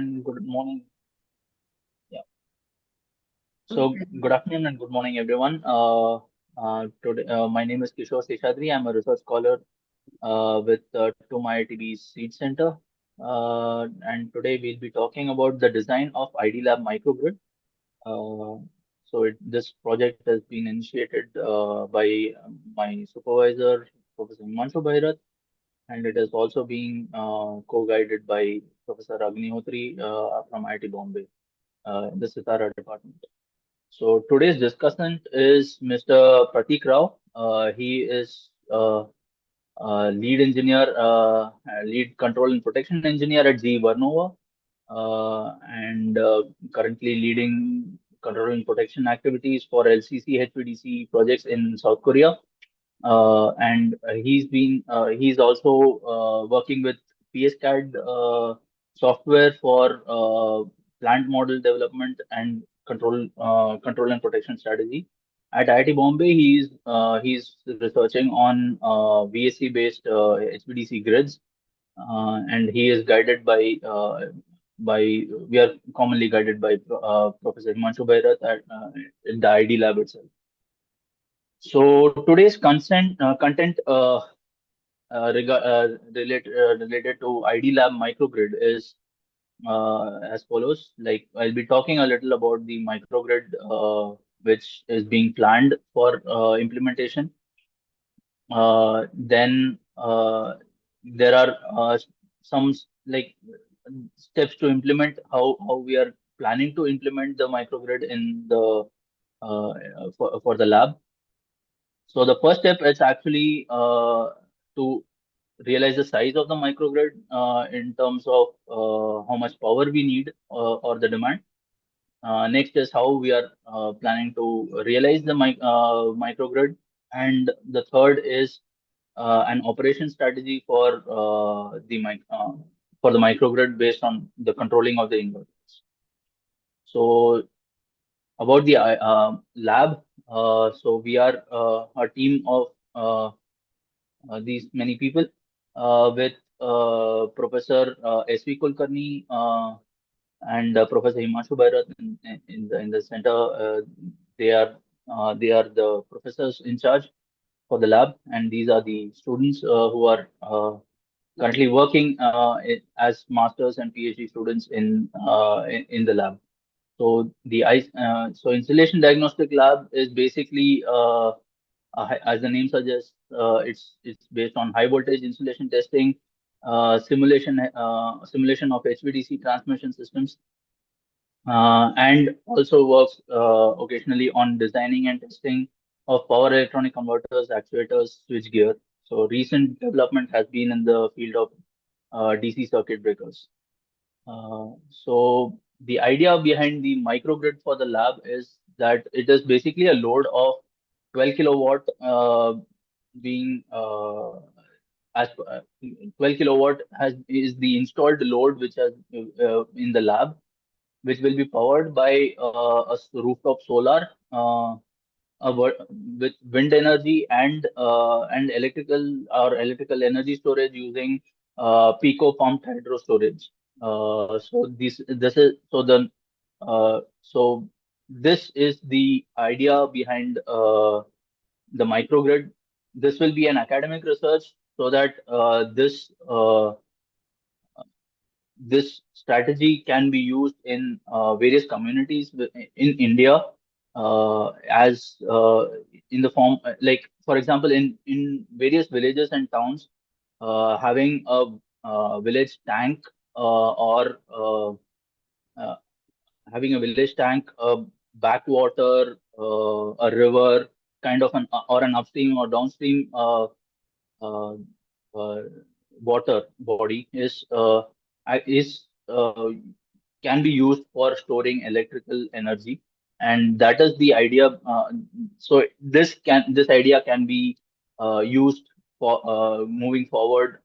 and good morning. Yeah. So good afternoon and good morning, everyone. Today, my name is Kishore Seshadri. I'm a research scholar with TUM IITB Seed Center. And today we'll be talking about the design of ID Lab microgrid. This project has been initiated by my supervisor, Professor Himanshu Bhairath, and it is also being co-guided by Professor Agnihotri from IIT-Bombay, the Sitara department. So today's discussant is Mr. Pratik Rao. He is lead engineer, lead control and protection engineer at GE Vernova, and currently leading control and protection activities for LCC HVDC projects in South Korea. And he's also working with PSCAD software for plant model development and control and protection strategy. At IIT Bombay, he's researching on VSC based HVDC grids, and he is guided by we are commonly guided by Professor Himanshu Bhairath at the ID lab itself. So today's content related to ID Lab microgrid is as follows. Like, I'll be talking a little about the microgrid which is being planned for implementation. Then there are some like steps to implement how we are planning to implement the microgrid in the for the lab. So the first step is actually to realize the size of the microgrid in terms of how much power we need or the demand. Next is how we are planning to realize the microgrid, and the third is an operation strategy for the microgrid based on the controlling of the inverters. So about the lab, so we are a team of these many people with Professor S.V. Kulkarni and Professor Himanshu Bhairath in the center. They are the professors in charge for the lab, and these are the students who are currently working as masters and PhD students in the lab. So Insulation Diagnostic Lab is basically as the name suggests, it's based on high voltage insulation testing, simulation of HVDC transmission systems, and also works occasionally on designing and testing of power electronic converters, actuators, switchgear. So recent development has been in the field of DC circuit breakers. So the idea behind the microgrid for the lab is that it is basically a load of 12 kilowatt being as 12 kilowatt is the installed load which has in the lab, which will be powered by rooftop solar with wind energy and electrical energy storage using pico-pumped-hydro storage. So this is the idea behind the microgrid. This will be an academic research so that this strategy can be used in various communities in India as in the form like, for example, in various villages and towns, having a village tank or uh, having a village tank, a backwater, a river, kind of an or an upstream or downstream uh, uh, water body is can be used for storing electrical energy, and that is the idea. So this idea can be used for moving forward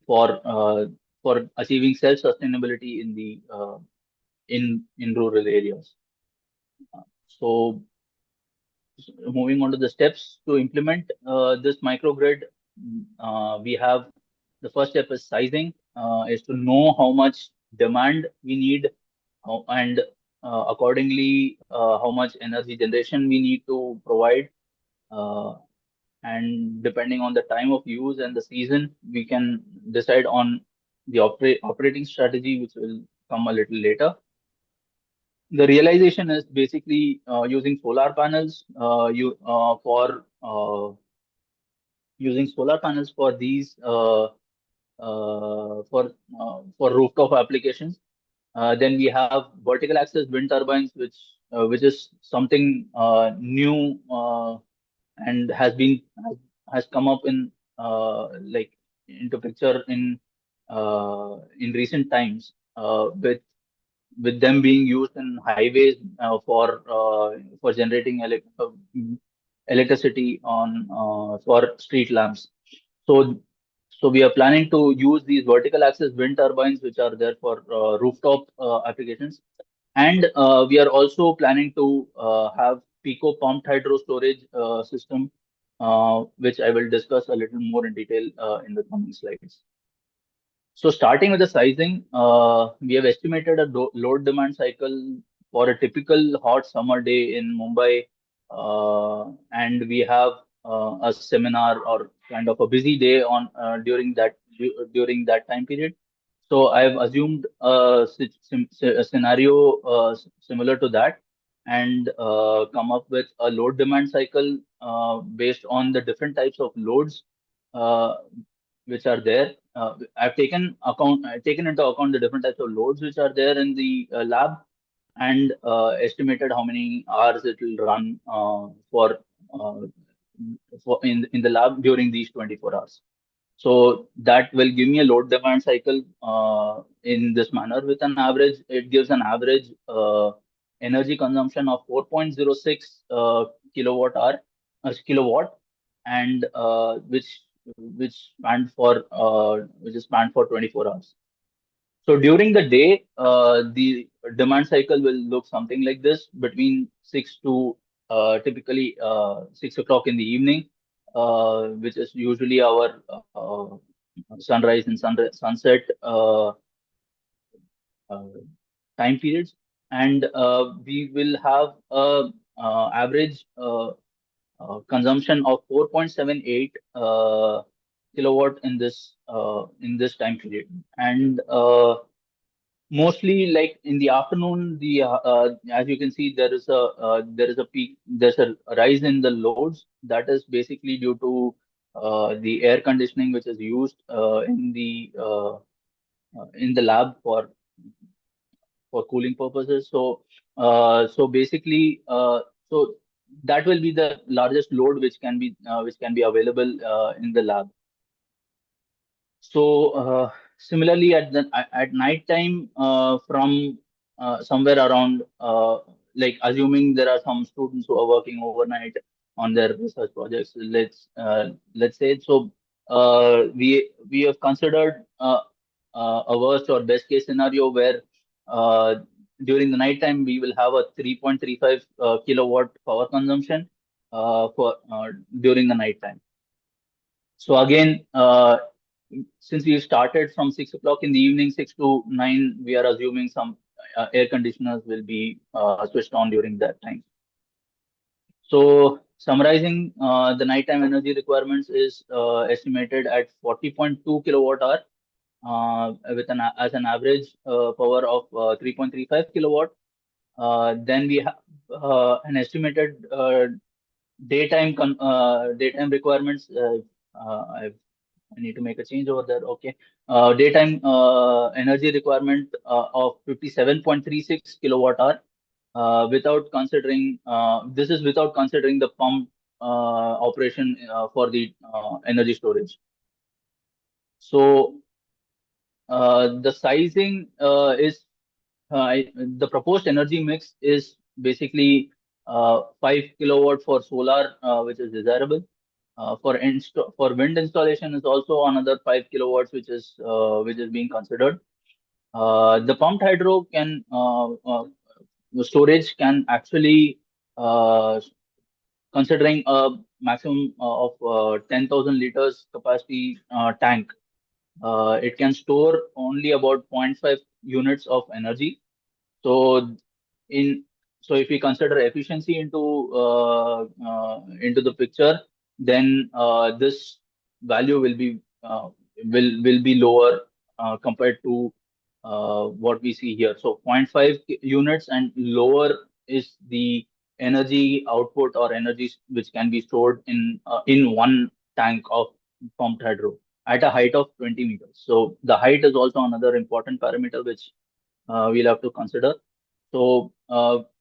for achieving self sustainability in the in rural areas. So moving on to the steps to implement this microgrid, we have the first step is sizing, is to know how much demand we need, and accordingly how much energy generation we need to provide. Uh, and depending on the time of use and the season, we can decide on the operating strategy, which will come a little later. The realization is basically using solar panels you using solar panels for these for rooftop applications. Then we have vertical axis wind turbines, which is something new, and has come up like into picture in recent times, with them being used in highways for generating electricity on for street lamps. So so we are planning to use these vertical axis wind turbines, which are there for rooftop applications, and we are also planning to have pico-pumped-hydro storage system, which I will discuss a little more in detail in the coming slides. So starting with the sizing, we have estimated a load demand cycle for a typical hot summer day in Mumbai, and we have a seminar or kind of a busy day on during that time period. So I have assumed a scenario similar to that, and come up with a load demand cycle based on the different types of loads uh, which are there. I've taken into account the different types of loads which are there in the lab, and estimated how many hours it will run uh, in the lab during these 24 hours. So that will give me a load demand cycle in this manner. With an average, it gives an average energy consumption of 4.06 kilowatt, and which is spanned for 24 hours. So during the day, the demand cycle will look something like this: between 6 to typically 6 o'clock in the evening, which is usually our sunrise and sunset uh, time periods, and we will have a average consumption of 4.78 kilowatt in this time period, and mostly like in the afternoon, as you can see, there is a peak, there's a rise in the loads. That is basically due to the air conditioning which is used in the lab for cooling purposes. So basically, so that will be the largest load which can be available in the lab. So similarly, at night time, from somewhere around, like assuming there are some students who are working overnight on their research projects, let's say. So we have considered a worst or best case scenario where uh, during the night time we will have a 3.35 kilowatt power consumption for during the night time. So again, since we started from 6 o'clock in the evening, 6 to 9, we are assuming some air conditioners will be switched on during that time. So summarizing, the nighttime energy requirements is estimated at 40.2 kilowatt hour, as an average power of 3.35 kilowatt. Then we have an estimated daytime requirements. I need to make a change over there. Okay. Daytime energy requirement of 57.36 kilowatt hour, this is without considering the pump operation for the energy storage. So the sizing is the proposed energy mix is basically 5 kilowatt for solar, which is desirable. For wind installation is also another 5 kilowatts, which is being considered. The pumped hydro the storage can actually, considering a maximum of 10,000 liters capacity tank, it can store only about 0.5 units of energy. So in so if we consider efficiency into the picture, then this value will be lower compared to what we see here. So zero point 0.5 units and lower is the energy output or energy which can be stored in one tank of pumped hydro at a height of 20 meters. So the height is also another important parameter which we'll have to consider. So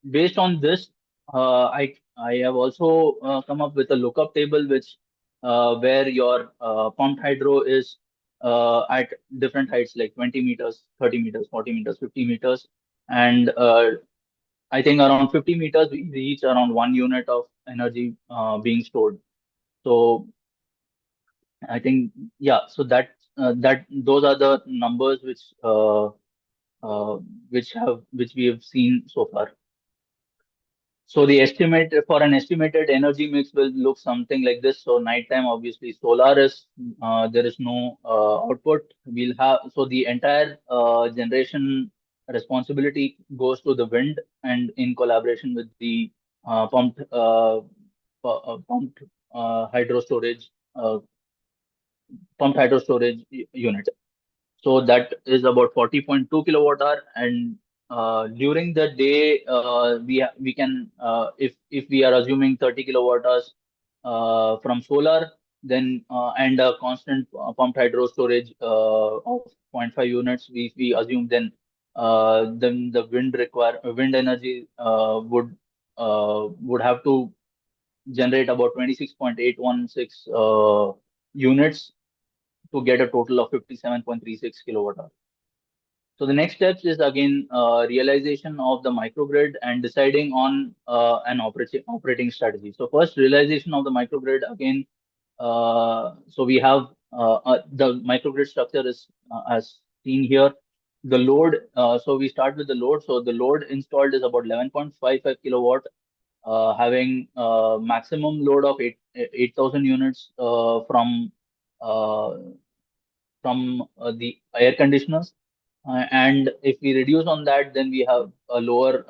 based on this, I have also come up with a lookup table which where your pumped hydro is at different heights like 20 meters, 30 meters, 40 meters, 50 meters, and I think around 50 meters we reach around 1 unit of energy being stored. So I think yeah, so that those are the numbers uh, which we have seen so far. So the estimate for an estimated energy mix will look something like this. So nighttime, obviously, solar is there is no output. We'll have so the entire generation responsibility goes to the wind and in collaboration with the pumped hydro storage pumped hydro storage unit. So that is about 40.2 kilowatt hour. And during the day, we can if we are assuming 30 kilowatt hours from solar, then and a constant pumped hydro storage of zero point 0.5 units, we assume then the wind energy would have to generate about 26.816 units to get a total of 57.36 kilowatt hour. So the next steps is again realization of the microgrid and deciding on an operating strategy. So first realization of the microgrid again. So we have the microgrid structure is as seen here. The load. So we start with the load. So the load installed is about 11.55 kilowatt, having maximum load of 8,000 units uh, the air conditioners. And if we reduce on that, then we have a lower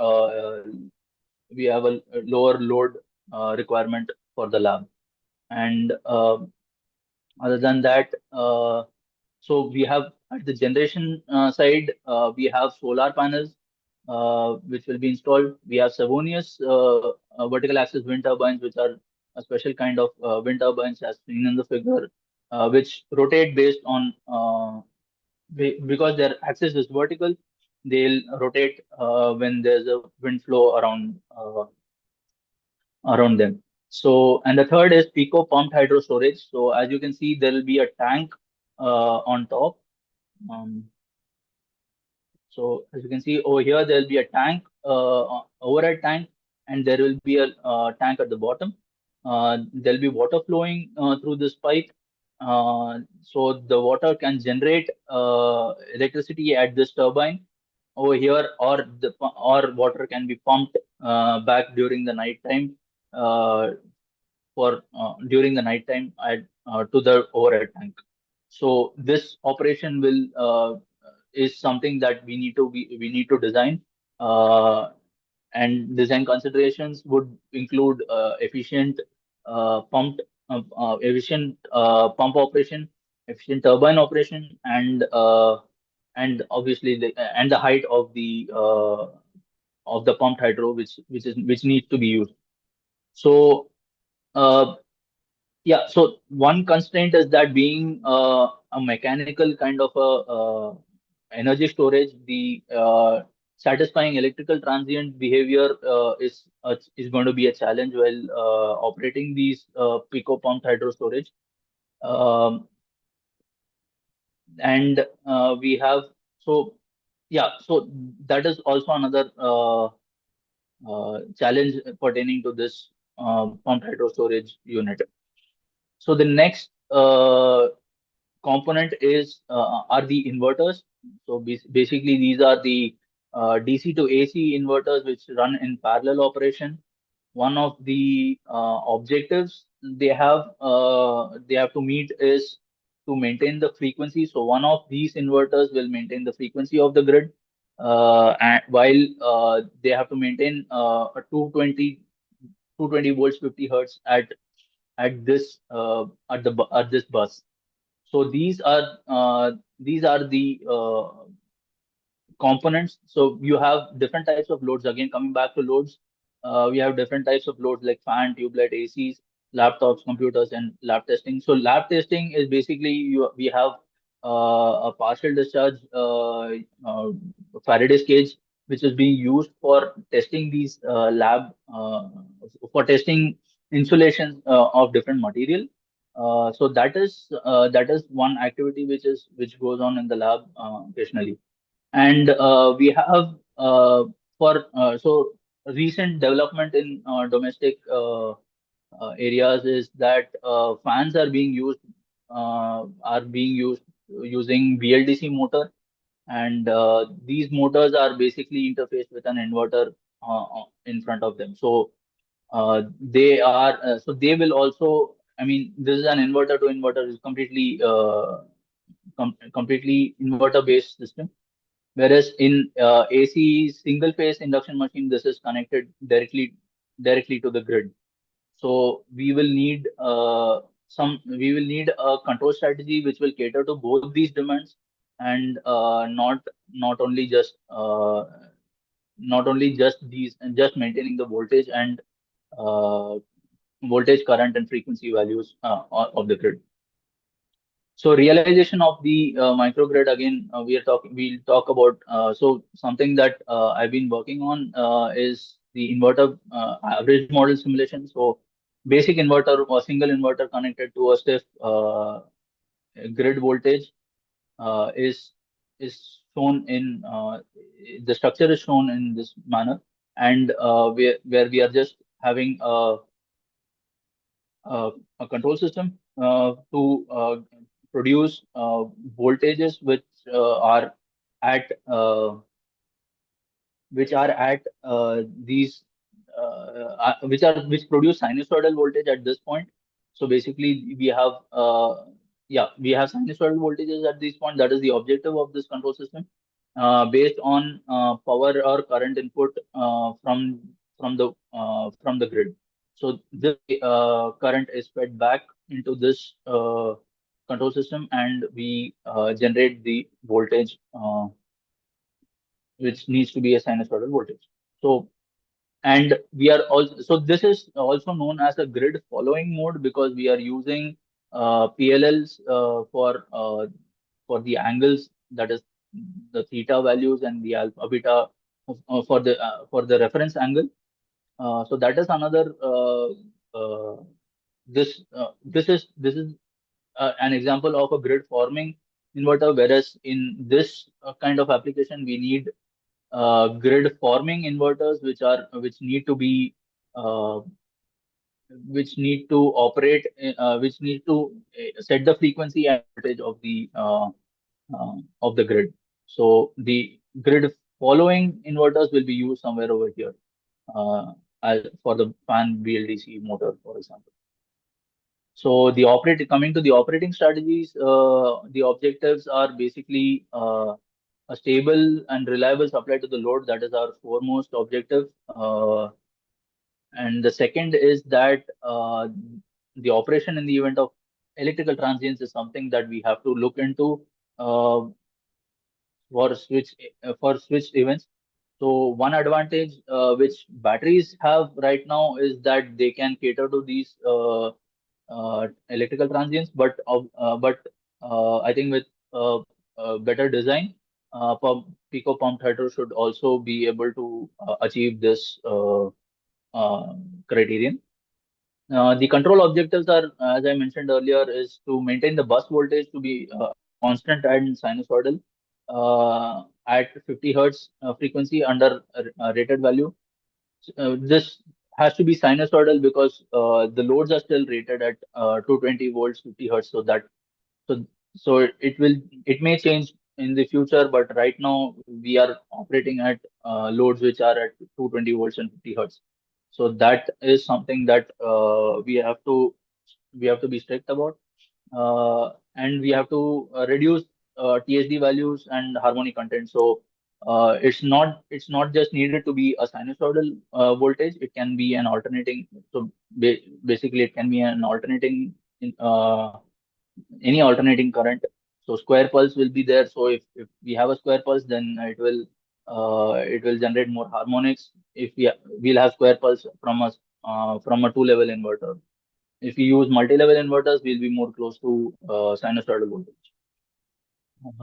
load requirement for the lab. And other than that, so we have at the generation side, we have solar panels which will be installed. We have Savonius vertical axis wind turbines, which are a special kind of wind turbines as seen in the figure, which rotate based on because their axis is vertical, they'll rotate when there's a wind flow around them. So, and the third is pico pumped hydro storage. So, as you can see, there will be a tank on top. Um, so, as you can see over here, there will be a tank, overhead tank, and there will be a tank at the bottom. There will be water flowing through this pipe. So the water can generate electricity at this turbine over here, or water can be pumped back during the night time for during the night time to the overhead tank. So this operation will is something that we need to design, uh, and design considerations would include efficient pump operation, efficient turbine operation, and obviously the height of the pumped hydro which needs to be used. So uh, yeah, so one constraint is that being a mechanical kind of a energy storage, the satisfying electrical transient behavior is going to be a challenge while operating these pico pumped hydro storage. Um, and we have so yeah, so that is also another challenge pertaining to this pumped hydro storage unit. So the next component is are the inverters. So basically, these are the DC to AC inverters which run in parallel operation. One of the objectives they have to meet is to maintain the frequency. So one of these inverters will maintain the frequency of the grid, and while they have to maintain a 220 volts 50 hertz at this at this bus. So these are the components. So you have different types of loads. Again, coming back to loads, we have different types of loads like fan, tube light, ACs, laptops, computers, and lab testing. So lab testing is basically we have a partial discharge Faraday's cage, which is being used for testing these lab for testing insulation of different material. So that is one activity which goes on in the lab occasionally. And we have for so recent development in domestic areas is that fans are being used using VLDC motor, and these motors are basically interfaced with an inverter in front of them. So they will also, I mean, this is an inverter to inverter, is completely inverter based system. Whereas in AC single phase induction machine, this is connected directly to the grid. So we will need a control strategy which will cater to both these demands, and not only just these, and just maintaining the voltage and uh, voltage, current, and frequency values of the grid. So realization of the microgrid, again, we'll talk about. So something that I've been working on is the inverter average model simulation. So basic inverter or single inverter connected to a stiff grid voltage is shown in the structure is shown in this manner, and where we are just having a control system to produce voltages are at these which produce sinusoidal voltage at this point. So basically, we have sinusoidal voltages at this point. That is the objective of this control system, based on power or current input from the grid. So this current is fed back into this control system, and we generate the voltage which needs to be a sinusoidal voltage. So and we are also, so this is also known as a grid following mode, because we are using PLLs for the angles, that is the theta values and the alpha beta for the reference angle. So that is another this is an example of a grid forming inverter, whereas in this kind of application we need grid forming inverters uh, which need to operate which need to set the frequency and voltage of the grid. So the grid following inverters will be used somewhere over here, for the fan BLDC motor, for example. So coming to the operating strategies, the objectives are basically a stable and reliable supply to the load. That is our foremost objective. And the second is that the operation in the event of electrical transients is something that we have to look into uh, for switched events. So one advantage which batteries have right now is that they can cater to these electrical transients, but I think with better design, pico-pumped-hydro should also be able to achieve this criterion. The control objectives are, as I mentioned earlier, is to maintain the bus voltage to be constant and sinusoidal at 50 hertz frequency under a rated value. This has to be sinusoidal because the loads are still rated at 220 volts, 50 hertz. So it may change in the future, but right now we are operating at loads which are at 220 volts and 50 hertz. So that is something that we have to be strict about. and we have to reduce THD values and harmonic content. So it's not just needed to be a sinusoidal voltage. It can be an alternating. So basically, it can be an alternating any alternating current. So square pulse will be there. So if we have a square pulse, then it will generate more harmonics. If we'll have square pulse from a two-level inverter. If we use multi-level inverters, we'll be more close to sinusoidal voltage.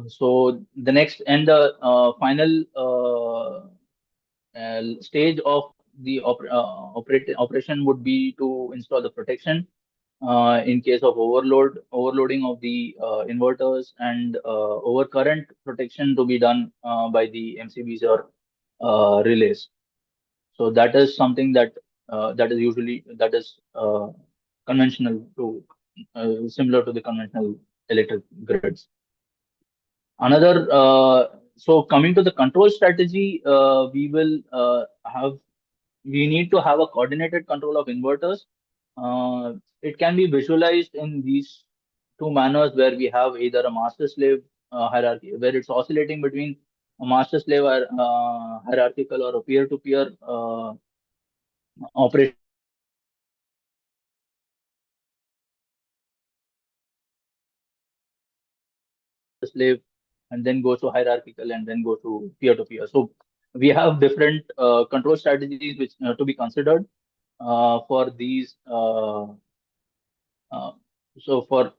So the next and the final stage of the operation would be to install the protection in case of overloading of the inverters, and overcurrent protection to be done by the MCBs or relays. So that is something that is conventional to similar to the conventional electric grids. Another so coming to the control strategy, we need to have a coordinated control of inverters. It can be visualized in these two manners, where we have either a master slave hierarchy, where it's oscillating between a master slave hierarchical or a peer to peer operation. Slave, and then goes to hierarchical, and then go to peer. So we have different control strategies which to be considered for these.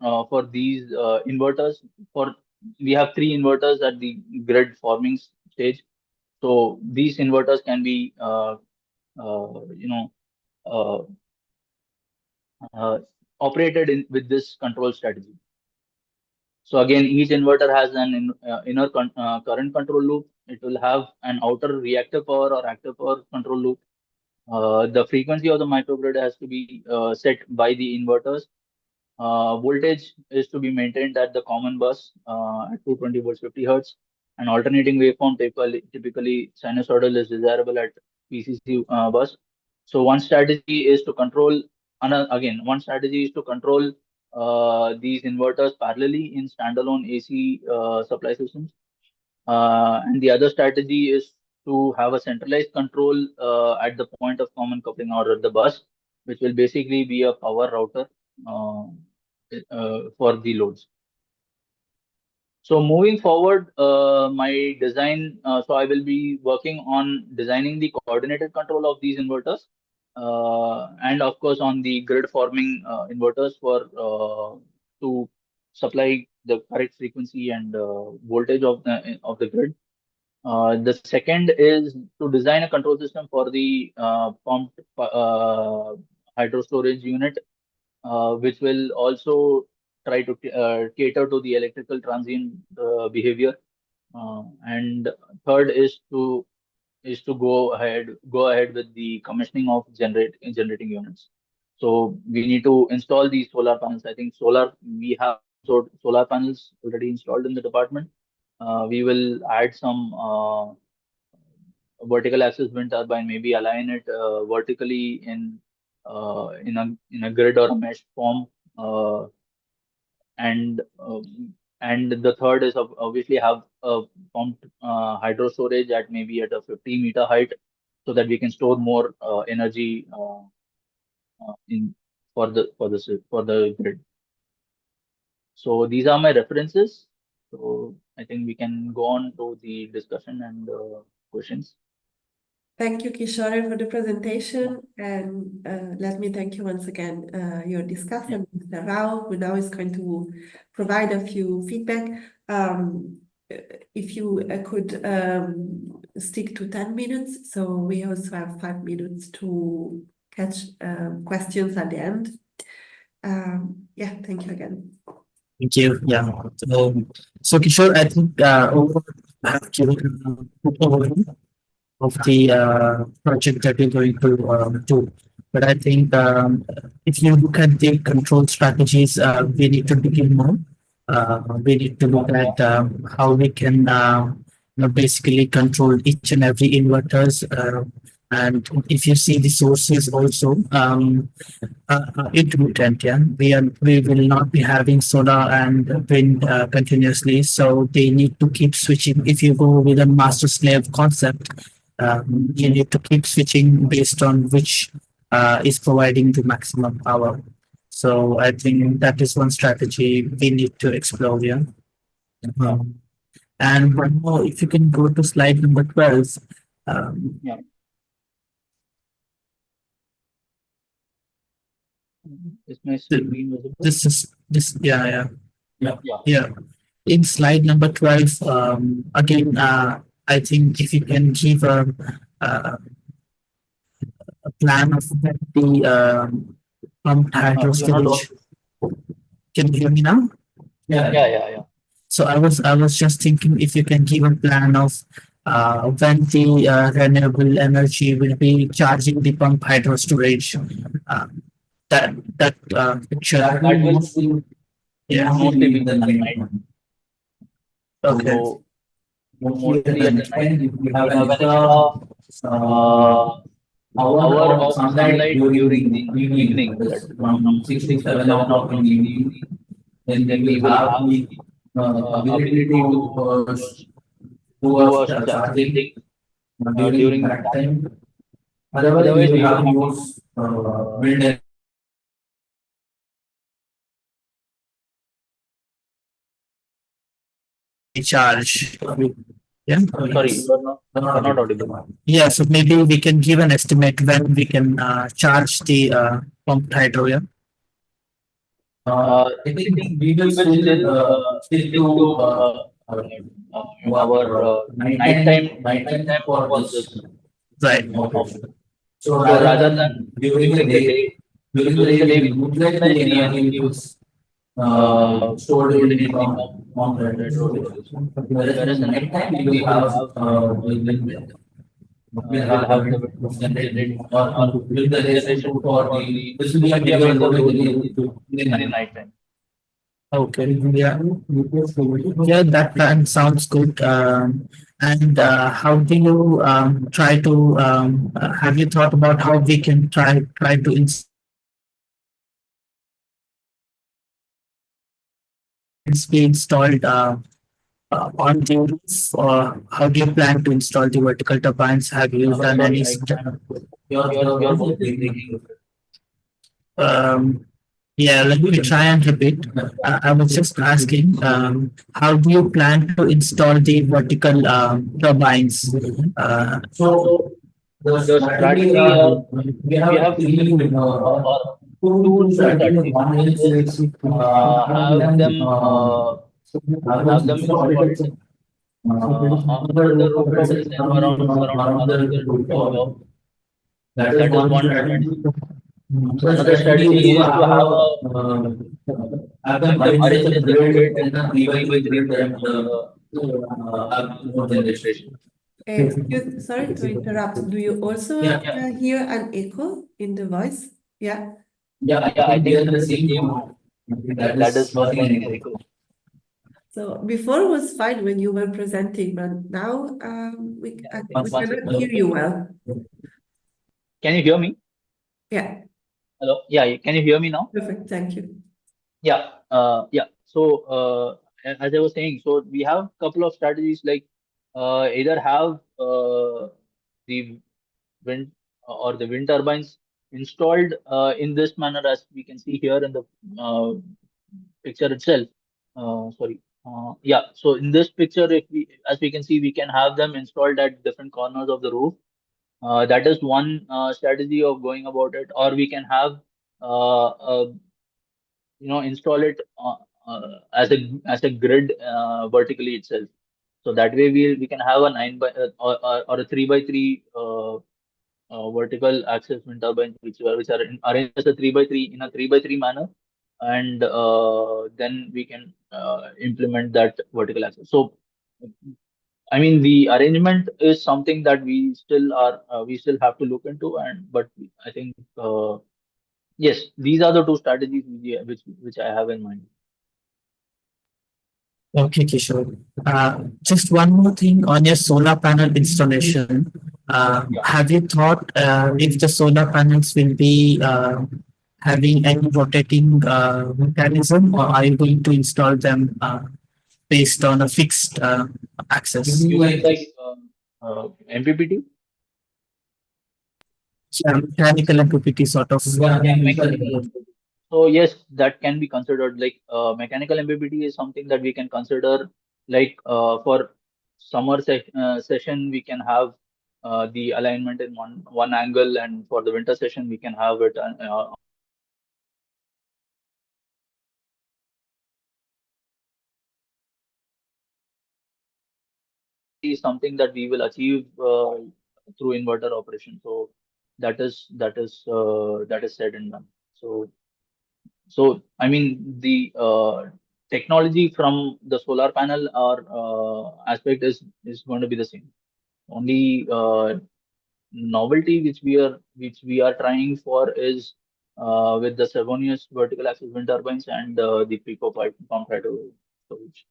Uh, for these inverters, for we have three inverters at the grid forming stage. So these inverters can be you know uh, uh, operated with this control strategy. So again, each inverter has an inner current control loop. It will have an outer reactive power or active power control loop. The frequency of the microgrid has to be set by the inverters. Voltage is to be maintained at the common bus at 220 volts 50 hertz. An alternating waveform, typically sinusoidal, is desirable at PCC bus. So one strategy is to control. One strategy is to control these inverters parallelly in standalone AC supply systems. And the other strategy is to have a centralized control at the point of common coupling or at the bus, which will basically be a power router uh, for the loads. So moving forward, my design, so I will be working on designing the coordinated control of these inverters, and of course on the grid forming inverters for to supply the correct frequency and voltage of the grid. The second is to design a control system for the pumped hydro storage unit, which will also try to cater to the electrical transient behavior. And third is to go ahead with the commissioning of generating units. So we need to install these solar panels. I think we have solar panels already installed in the department. We will add some vertical axis wind turbine, maybe align it vertically in a grid or a mesh form, uh, and the third is obviously have a pumped hydro storage at maybe at a 50-meter height, so that we can store more energy in for the grid. So these are my references. So I think we can go on to the discussion and questions. Thank you, Kishore, for the presentation. And let me thank you once again, your discussant, Mr. Rao, who now is going to provide a few feedback. If you could stick to 10 minutes, so we also have 5 minutes to catch questions at the end. Yeah, thank you again. Thank you. Yeah. So Kishore, I think overall I have given a good overview of the project that we're going to do. But I think if you look at the control strategies, we need to begin more. We need to look at how we can basically control each and every inverters And if you see the sources also, intermittent, yeah, we will not be having solar and wind continuously, so they need to keep switching. If you go with a master slave concept, you need to keep switching based on which is providing the maximum power. So I think that is one strategy we need to explore. Yeah. Um, and one more, if you can go to slide number 12. Um, Yeah. Is my th- screen visible? this is this, yeah, yeah, yeah, Yeah. yeah. In slide number 12, again, I think if you can give a, a plan of the pumped hydro You're not storage. audible. Can you hear me now? Yeah. Yeah, yeah, yeah. So I was just thinking if you can give a plan of when the renewable energy will be charging the pump hydro storage. Uh, that picture. That will Yeah. mostly be in the night. Okay. So mostly at the night, we have an extra uh, hour of sunlight during the evening, that is from 6 to 7 o'clock in the evening. Then we will have the ability to do a charging thing during that time. Otherwise, we will have to use wind. Charge. Yeah. Sorry, you're not audible. Yeah. So maybe we can give an estimate when we can charge the pumped hydro. Yeah. I think we will still stick to our nighttime for this Right. option. So rather than during the day, we utilize the energy which stored in the pump hydro storage. Whereas the night time we will have we'll have the wind generation or wind generation for the this will be available in the night time. Okay. Yeah. Yeah, that plan sounds good. And how do you try to have you thought about how we can try to be installed on the roof, or how do you plan to install the vertical turbines? Have you done any? Sorry, your voice is breaking. Um, yeah, let me try and repeat. I was just asking, how do you plan to install the vertical turbines? So the strategy we have three or two strategies. One is have them installed under the rooftop itself, around the rooftop. That is one strategy. Another strategy is to have them arranged in the grid, in a 3 by 3 grid, and have more generation. Sorry to interrupt. Do you also hear an echo in the voice? Yeah. Yeah, I think the same. That is causing an echo. So before was fine when you were presenting, but now we cannot hear you well. Can you hear me? Yeah. Hello? Yeah, can you hear me now? Perfect. Thank you. Yeah. Yeah. So, as I was saying, so we have a couple of strategies, like either have the wind or the wind turbines installed in this manner, as we can see here in the picture itself. Sorry. Yeah. So in this picture, as we can see, we can have them installed at different corners of the roof. That is one strategy of going about it, or we can have install it as a grid vertically itself. So that way we can have a 9 by or a 3 by 3 vertical axis wind turbines, which are arranged as a 3 by 3 in a 3 by 3 manner, and then we can implement that vertical axis. So I mean, the arrangement is something that we still have to look into, but I think yes, these are the two strategies which I have in mind. Okay, Kishore. Just one more thing on your solar panel installation. Have you thought if the solar panels will be having any rotating mechanism, or are you going to install them based on a fixed axis? You mean like MPPT? Yeah, mechanical and PPT sort of. Yeah, mechanical MPPT. So yes, that can be considered like mechanical MPPT is something that we can consider like for session we can have the alignment in one angle, and for the winter session we can have it is something that we will achieve through inverter operation. So that is said and done. So I mean the technology from the solar panel or aspect is going to be the same. Only novelty which we are trying for is with the Savonius vertical axis wind turbines and the pico-pumped-hydro storage.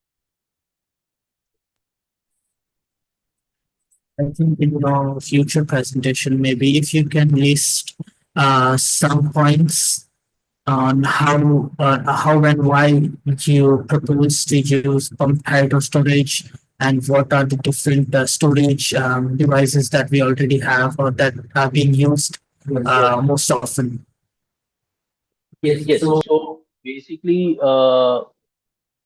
I think in your future presentation, maybe if you can list some points on how and why you propose to use pumped hydro storage, and what are the different storage devices that we already have or that are being used most often. Yes. So basically,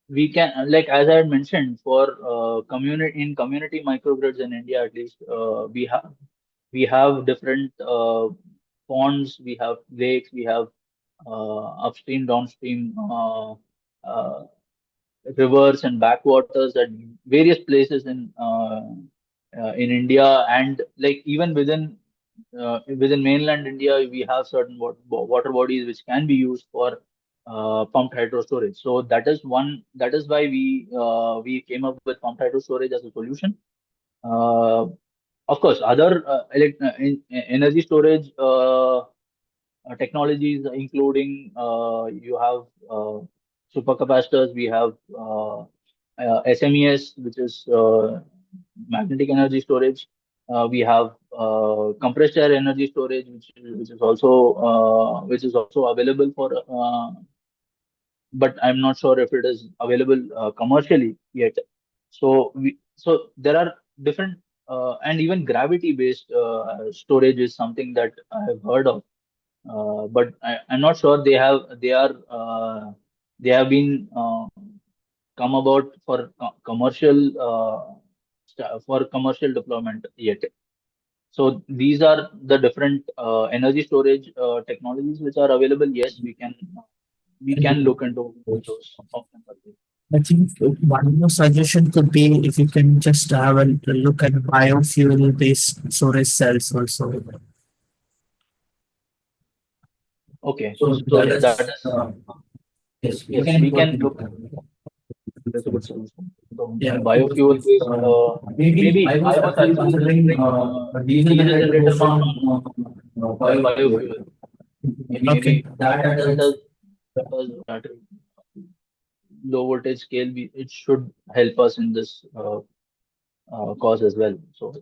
we can like as I had mentioned for community microgrids in India at least we have different ponds, we have lakes, we have upstream, downstream rivers and backwaters at various places in India, and like even within mainland India, we have certain water bodies which can be used for pumped hydro storage. So that is one. That is why we came up with pumped hydro storage as a solution. Uh, of course, other energy storage technologies, including you have supercapacitors, we have SMES, which is magnetic energy storage. We have compressed air energy storage, which is also available for, but I'm not sure if it is available commercially yet. So there are different and even gravity based storage is something that I have heard of, but I'm not sure they have been come about for commercial deployment yet. So these are the different energy storage technologies which are available. Yes, we can look into those options. I think one more suggestion could be if you can just have a look at biofuel based storage cells also. Okay, So so that that is, is yes, we yes, can we go can into look. that. That's a good solution. So Yeah, biofuel because based, maybe I maybe was I was actually actually considering considering a diesel diesel generator generator based based on on biofuel. biofuel. Okay. Maybe that is because at a low voltage scale, it should help us in this cause as well. So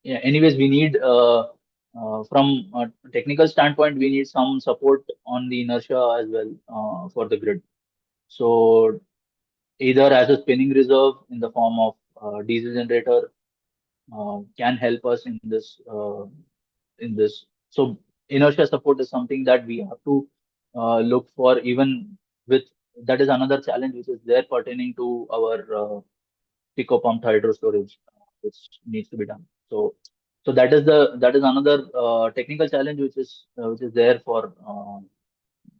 yeah. Anyways, we need from a technical standpoint, we need some support on the inertia as well for the grid. So either as a spinning reserve in the form of diesel generator can help us in this. So inertia support is something that we have to look for, even with that is another challenge which is there pertaining to our pico pumped hydro storage, which needs to be done. So that is another technical challenge which is there for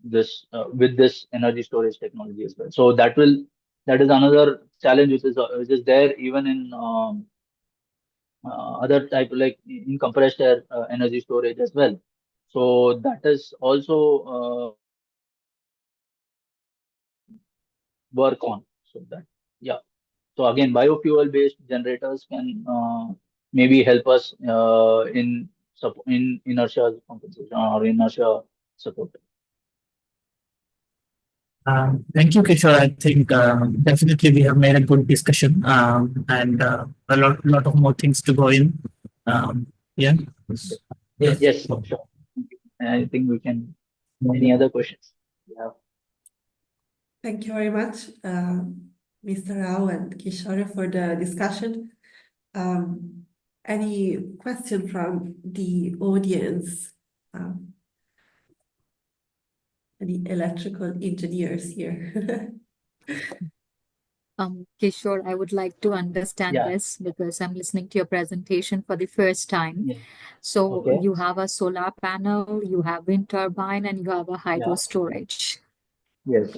this with this energy storage technology as well. So that is another challenge which is there even in other type like in compressed air energy storage as well. So that is also work on. So that yeah. So again, biofuel based generators can maybe help us in inertia compensation or inertia support. Thank you, Kishore. I think definitely we have made a good discussion, and a lot of more things to go in. Yeah. Yes, sure. I think we can. Any other questions? Yeah. Thank you very much, Mr. Rao and Kishore, for the discussion. Any question from the audience? Any electrical engineers here? Kishore, I would like to understand Yeah. this because I'm listening to your presentation for the first time. Yeah. So Okay. you have a solar panel, you have wind turbine, and you have a hydro Yeah. storage. Yes.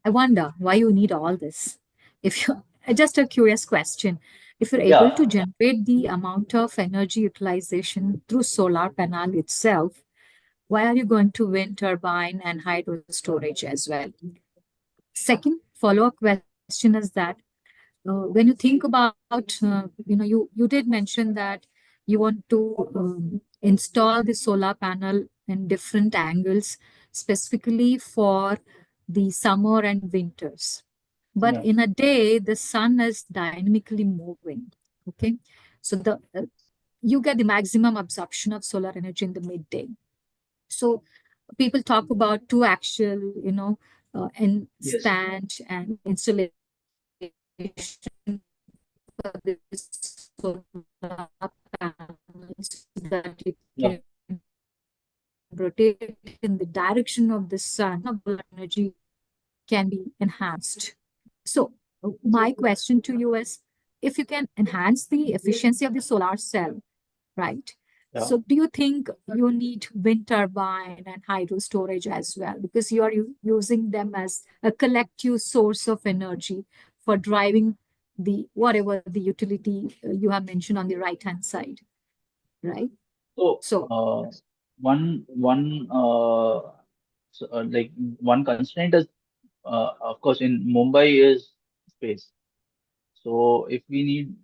I wonder why you need all this. If you just a curious question, if you're able Yeah. to generate the amount of energy utilization through solar panel itself, why are you going to wind turbine and hydro storage as well? Second follow-up question is that when you think about, you did mention that you want to install the solar panel in different angles, specifically for the summer and winters. But Yeah. in a day, the sun is dynamically moving. Okay, so you get the maximum absorption of solar energy in the midday. So people talk about two axial, in Yes. stand and installation for this solar panels that it Yeah. can rotate in the direction of the sun, energy can be enhanced. So, my question to you is if you can enhance the efficiency of the solar cell, right? Yeah. So, do you think you need wind turbine and hydro storage as well? Because you are using them as a collective source of energy for driving the whatever the utility you have mentioned on the right hand side, right? So, So, one like one constraint is, of course, in Mumbai is space. So, if we need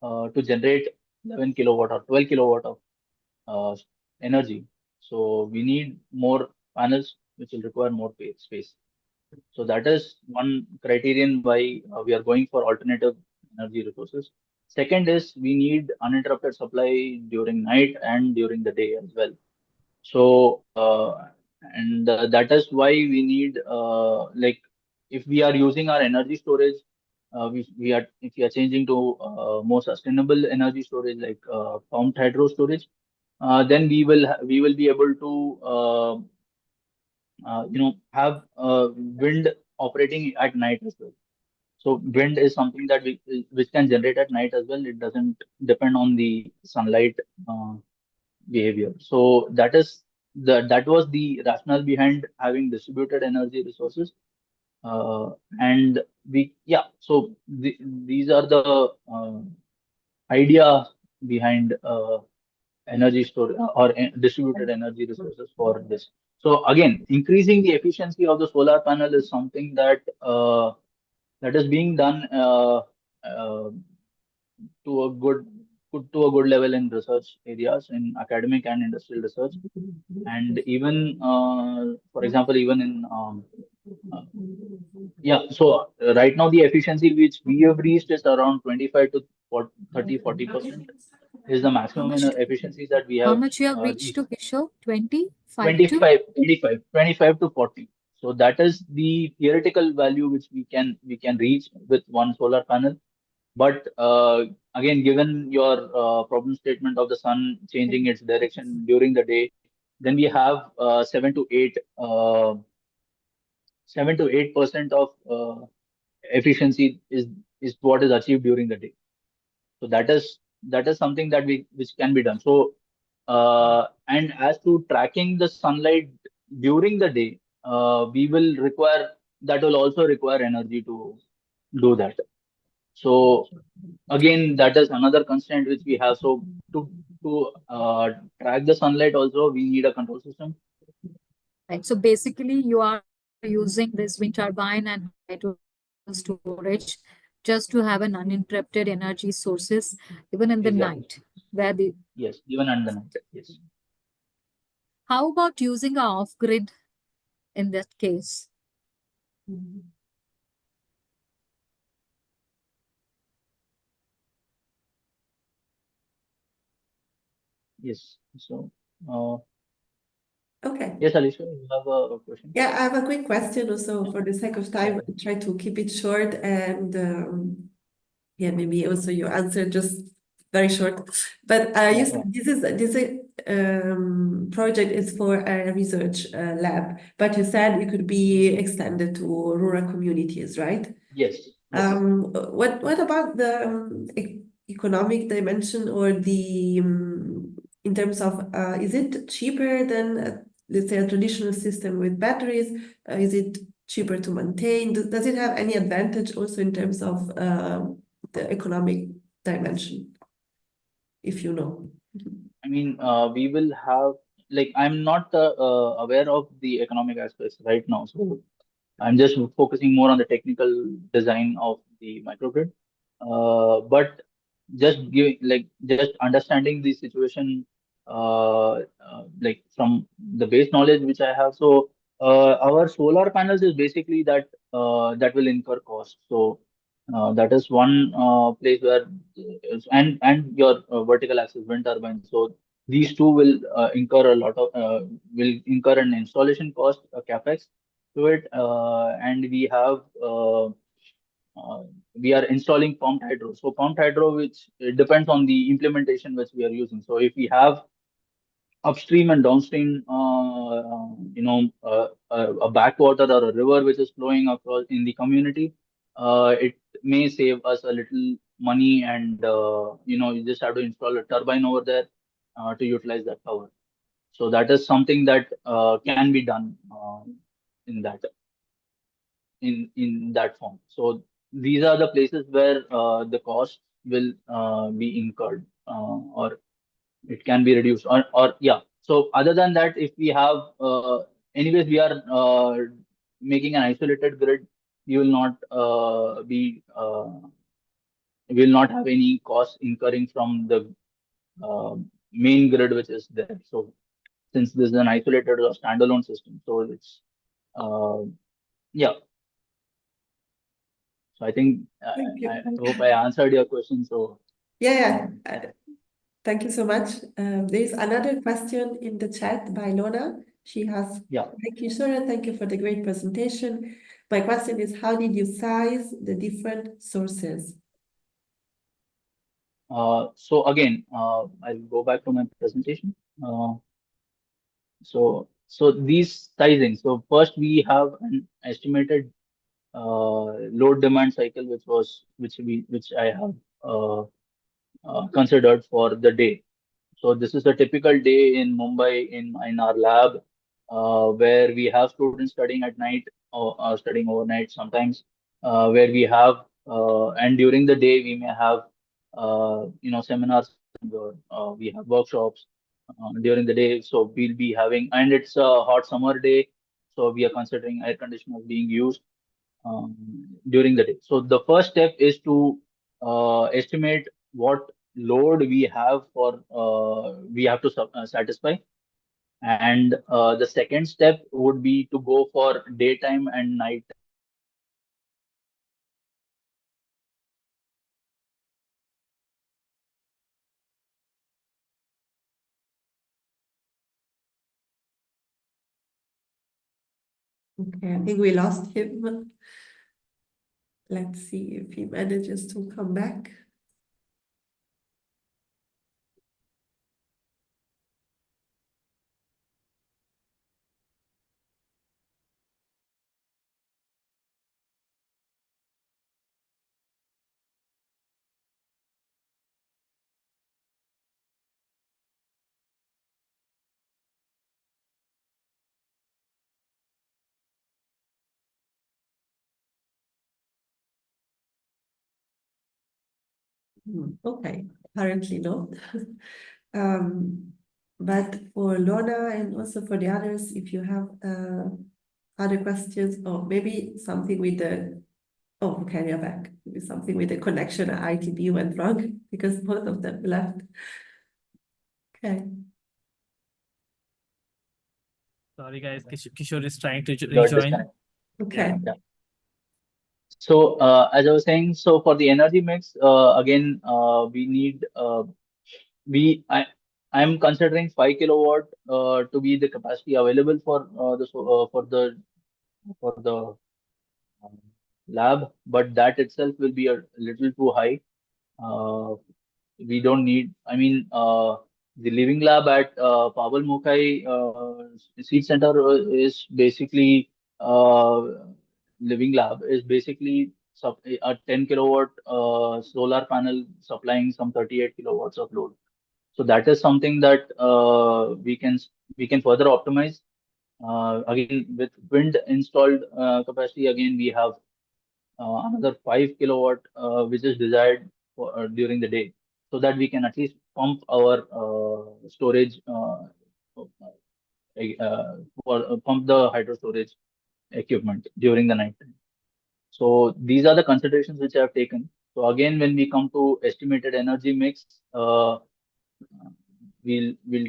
to generate 11 kilowatt or 12 kilowatt of uh, energy. So, we need more panels, which will require more space. So, that is one criterion why we are going for alternative energy resources. Second is we need uninterrupted supply during night and during the day as well. So, and that is why we need, like, if we are using our energy storage, we are if we are changing to more sustainable energy storage like pumped hydro storage, then we will be able to have wind operating at night as well. So wind is something that which can generate at night as well. It doesn't depend on the sunlight uh, behavior. So that was the rationale behind having distributed energy resources. And so these are the idea behind energy store or distributed energy resources for this. So again, increasing the efficiency of the solar panel is something that is being done uh, to a good level in research areas in academic and industrial research, and even for example even in uh, right now the efficiency which we have reached is around 25 to 40% is the how maximum much efficiencies that we how have much you have reached reached. to Kishore? 25 to 25 to 40. So that is the theoretical value which we can reach with one solar panel. But again, given your problem statement of the sun changing its direction during the day, then we have 7 to 8% of efficiency is what is achieved during the day. So that is something which can be done. So and as to tracking the sunlight during the day, that will also require energy to do that. So again, that is another constraint which we have. So to track the sunlight also, we need a control system. right. So basically, you are using this wind turbine and hydro storage just to have an uninterrupted energy sources even in the Exactly. night. Where the Yes, even under night. Yes. how about using a off grid in that case? Yes. So, Okay. yes, Alicia, you have a question? Yeah, I have a quick question also for the sake of time. I'll try to keep it short and yeah, maybe also your answer just very short. But you said this project is for a research lab, but you said it could be extended to rural communities, right? Yes. Yes. What about the economic dimension or the in terms of is it cheaper than let's say a traditional system with batteries? Is it cheaper to maintain? Does it have any advantage also in terms of the economic dimension, if you know? I mean, we will have, like, I'm not aware of the economic aspects right now. So I'm just focusing more on the technical design of the microgrid. But just understanding the situation, like from the base knowledge which I have. So our solar panels is basically that will incur cost. So that is one place where, and your vertical axis wind turbine. So these two will incur an installation cost, a capex to it, and uh, we are installing pumped hydro. So pumped hydro, which it depends on the implementation which we are using. So if we have upstream and downstream, a backwater or a river which is flowing across in the community, it may save us a little money, and you just have to install a turbine over there to utilize that power. So that is something that can be done in that in that form. So these are the places where the cost will be incurred, or it can be reduced, or yeah. So other than that, if we have anyways, we are making an isolated grid. You will not will not have any cost incurring from the uh, main grid which is there. So since this is an isolated or standalone system, so it's uh, yeah. So I think Thank I you. hope I answered your question. So Yeah, um, thank you so much. There's another question in the chat by Lona. She has, yeah. thank you, Kishore, thank you for the great presentation. My question is, how did you size the different sources? So again, I'll go back to my presentation. Uh, so these sizing. So first we have an estimated load demand cycle, which I have uh, considered for the day. So this is a typical day in Mumbai in our lab, where we have students studying at night or studying overnight sometimes, where we have and during the day we may have seminars, or we have workshops during the day. So we'll be having, and it's a hot summer day, so we are considering air conditioners being used um, during the day. So the first step is to estimate what load we have to satisfy, and the second step would be to go for daytime and night. Okay, I think we lost him. Let's see if he manages to come back. Okay, apparently not. Um, but for Lorna and also for the others, if you have other questions, or maybe something with the, oh, okay, you're back. Maybe something with the connection at IITB went wrong because both of them left. Okay. Sorry, guys. Kishore is trying to You're rejoin. disconnected. Okay. Yeah. So as I was saying, so for the energy mix, again, we need we I I'm considering 5 kilowatt to be the capacity available for the um, lab, but that itself will be a little too high. Uh, we don't need, I mean, the living lab at Pavel Mukai Seed Center is basically, uh, living lab is basically a 10 kilowatt solar panel supplying some 38 kilowatts of load. So that is something that we can further optimize. Again, with wind installed capacity, again we have another 5 kilowatt, which is desired during the day, so that we can at least pump our storage, pump the hydro storage equipment during the night time. So these are the considerations which I have taken. So again, when we come to estimated energy mix, we'll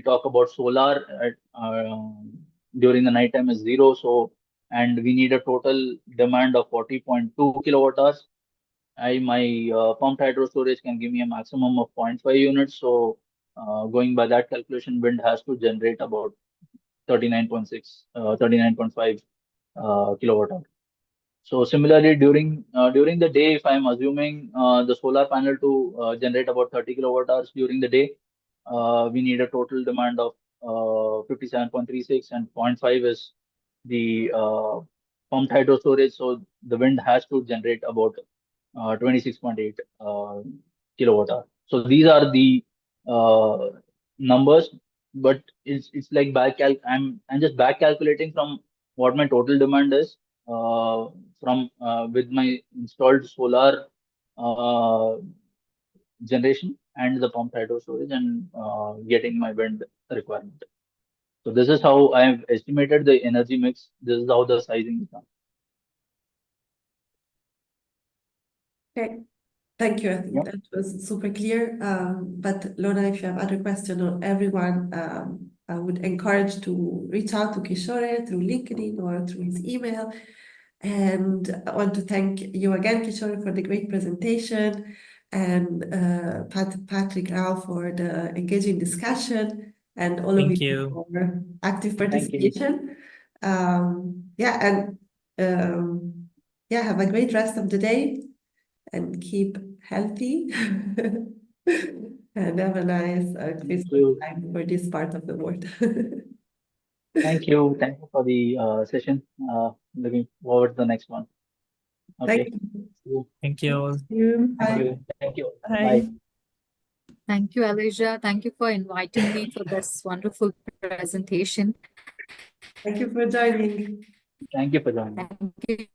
talk about solar at, during the night time is zero. So, and we need a total demand of 40.2 kilowatt hours. My pumped hydro storage can give me a maximum of 0.5 units. So, going by that calculation, wind has to generate about 39.5 kilowatt hour. So similarly, during the day, if I'm assuming the solar panel to generate about 30 kilowatt hours during the day, we need a total demand of 57.36, and zero point 0.5 is the pumped hydro storage. So the wind has to generate about 26.8 kilowatt hour. So these are the uh, numbers, but it's like I'm just back calculating from what my total demand is, from with my installed solar uh, generation and the pumped hydro storage, and getting my wind requirement. So this is how I've estimated the energy mix. This is how the sizing is done. Okay, thank you. I think Yeah. that was super clear. But Lorna, if you have other questions, or everyone, I would encourage to reach out to Kishore through LinkedIn or through his email. And I want to thank you again, Kishore, for the great presentation, and Patrick Rao for the engaging discussion, and all of Thank you you. for active Thank you. participation. Yeah, have a great rest of the day, and keep healthy. And have a nice Thank Christmas you. time for this part of the world. Thank you. Thank you for the session. Looking forward to the next one. Thank Okay. you. Thank you all. Thank Thank you. you. Thank you. Bye. Bye. Thank you, Elijah. Thank you for inviting me for this wonderful presentation. Thank you for joining. Thank you for joining. Thank you,